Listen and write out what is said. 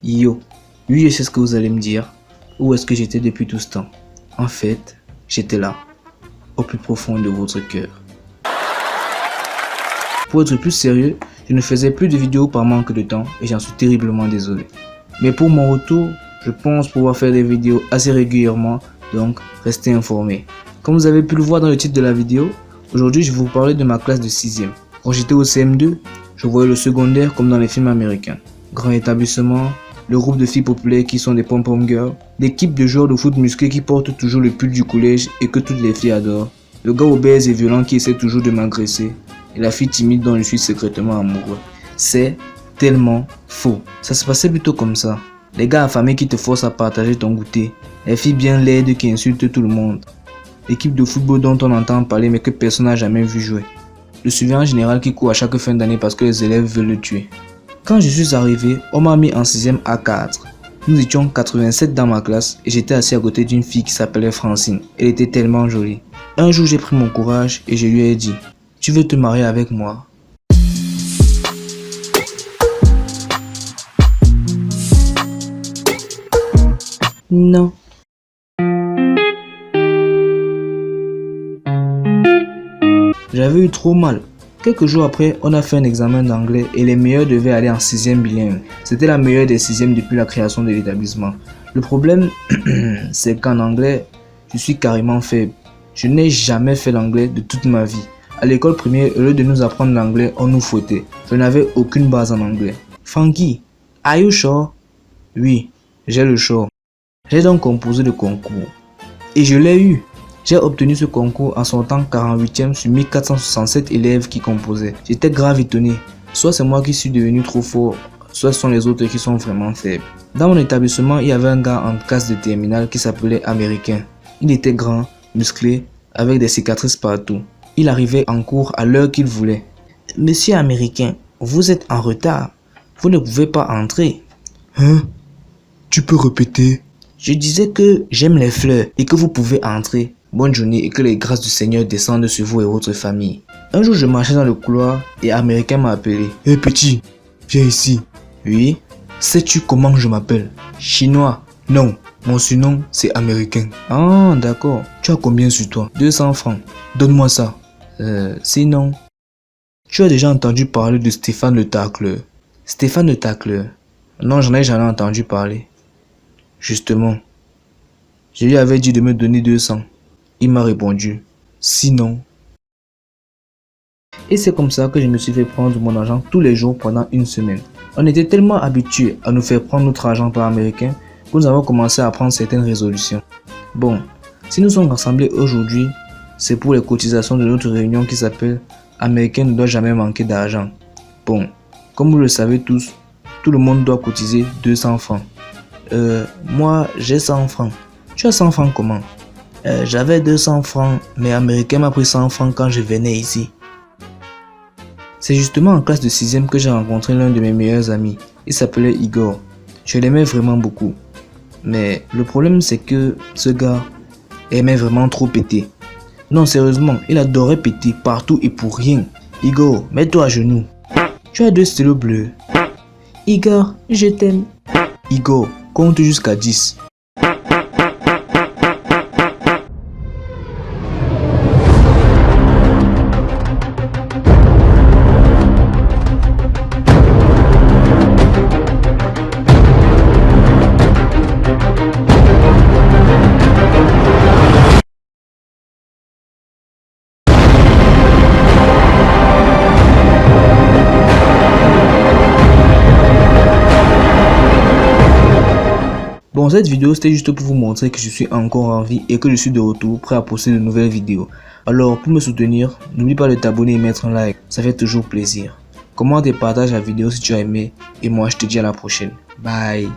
Yo, oui, je sais ce que vous allez me dire. Où est-ce que j'étais depuis tout ce temps? En fait, j'étais là, au plus profond de votre cœur. Pour être plus sérieux, je ne faisais plus de vidéos par manque de temps et j'en suis terriblement désolé. Mais pour mon retour, je pense pouvoir faire des vidéos assez régulièrement, donc restez informés. Comme vous avez pu le voir dans le titre de la vidéo, aujourd'hui je vais vous parler de ma classe de 6e. Quand j'étais au CM2, je voyais le secondaire comme dans les films américains. Grand établissement, le groupe de filles populaires qui sont des pom-pom girls, l'équipe de joueurs de foot musclés qui portent toujours le pull du collège et que toutes les filles adorent, le gars obèse et violent qui essaie toujours de m'agresser, et la fille timide dont je suis secrètement amoureux. C'est tellement faux. Ça se passait plutôt comme ça. Les gars affamés qui te forcent à partager ton goûter, les filles bien laides qui insultent tout le monde, l'équipe de football dont on entend parler mais que personne n'a jamais vu jouer, le surveillant général qui court à chaque fin d'année parce que les élèves veulent le tuer. Quand je suis arrivé, on m'a mis en 6e A4. Nous étions 87 dans ma classe et j'étais assis à côté d'une fille qui s'appelait Francine. Elle était tellement jolie. Un jour, j'ai pris mon courage et je lui ai dit « Tu veux te marier avec moi ?» Non. J'avais eu trop mal. Quelques jours après, on a fait un examen d'anglais et les meilleurs devaient aller en 6e bilingue. C'était la meilleure des 6e depuis la création de l'établissement. Le problème, c'est qu'en anglais, je suis carrément faible. Je n'ai jamais fait l'anglais de toute ma vie. À l'école primaire, au lieu de nous apprendre l'anglais, on nous fouettait. Je n'avais aucune base en anglais. Funky, are you sure? Oui, j'ai le sure. J'ai donc composé le concours. Et je l'ai eu. J'ai obtenu ce concours en sortant 48e sur 1467 élèves qui composaient. J'étais grave étonné. Soit c'est moi qui suis devenu trop fort, soit ce sont les autres qui sont vraiment faibles. Dans mon établissement, il y avait un gars en classe de terminale qui s'appelait Américain. Il était grand, musclé, avec des cicatrices partout. Il arrivait en cours à l'heure qu'il voulait. « Monsieur Américain, vous êtes en retard. Vous ne pouvez pas entrer. »« Hein? Tu peux répéter? » Je disais que j'aime les fleurs et que vous pouvez entrer. Bonne journée et que les grâces du Seigneur descendent sur vous et votre famille. Un jour, je marchais dans le couloir et Américain m'a appelé. « Hé petit, viens ici. »« Oui. »« Sais-tu comment je m'appelle? »« Chinois. »« Non, mon surnom c'est Américain. »« Ah, d'accord. Tu as combien sur toi? »« 200 francs. »« Donne-moi ça. » Sinon. Tu as déjà entendu parler de Stéphane le tacleur? »« Stéphane le tacleur? Non, j'en ai jamais entendu parler. » Justement, je lui avais dit de me donner 200. Il m'a répondu, sinon. Et c'est comme ça que je me suis fait prendre mon argent tous les jours pendant une semaine. On était tellement habitués à nous faire prendre notre argent par Américain que nous avons commencé à prendre certaines résolutions. Bon, si nous sommes rassemblés aujourd'hui, c'est pour les cotisations de notre réunion qui s'appelle « Américain ne doit jamais manquer d'argent ». Bon, comme vous le savez tous, tout le monde doit cotiser 200 francs. Moi j'ai 100 francs. Tu as 100 francs comment? J'avais 200 francs, mais Américain m'a pris 100 francs quand je venais ici. C'est justement en classe de 6e que j'ai rencontré l'un de mes meilleurs amis. Il s'appelait Igor. Je l'aimais vraiment beaucoup. Mais le problème c'est que ce gars aimait vraiment trop péter. Non, sérieusement, il adorait péter partout et pour rien. Igor, mets-toi à genoux. Tu as 2 stylos bleus. Igor, je t'aime. Igor, compte jusqu'à 10. Bon, cette vidéo c'était juste pour vous montrer que je suis encore en vie et que je suis de retour prêt à poster de nouvelles vidéos. Alors pour me soutenir, n'oublie pas de t'abonner et mettre un like, ça fait toujours plaisir. Commente et partage la vidéo si tu as aimé et moi je te dis à la prochaine. Bye.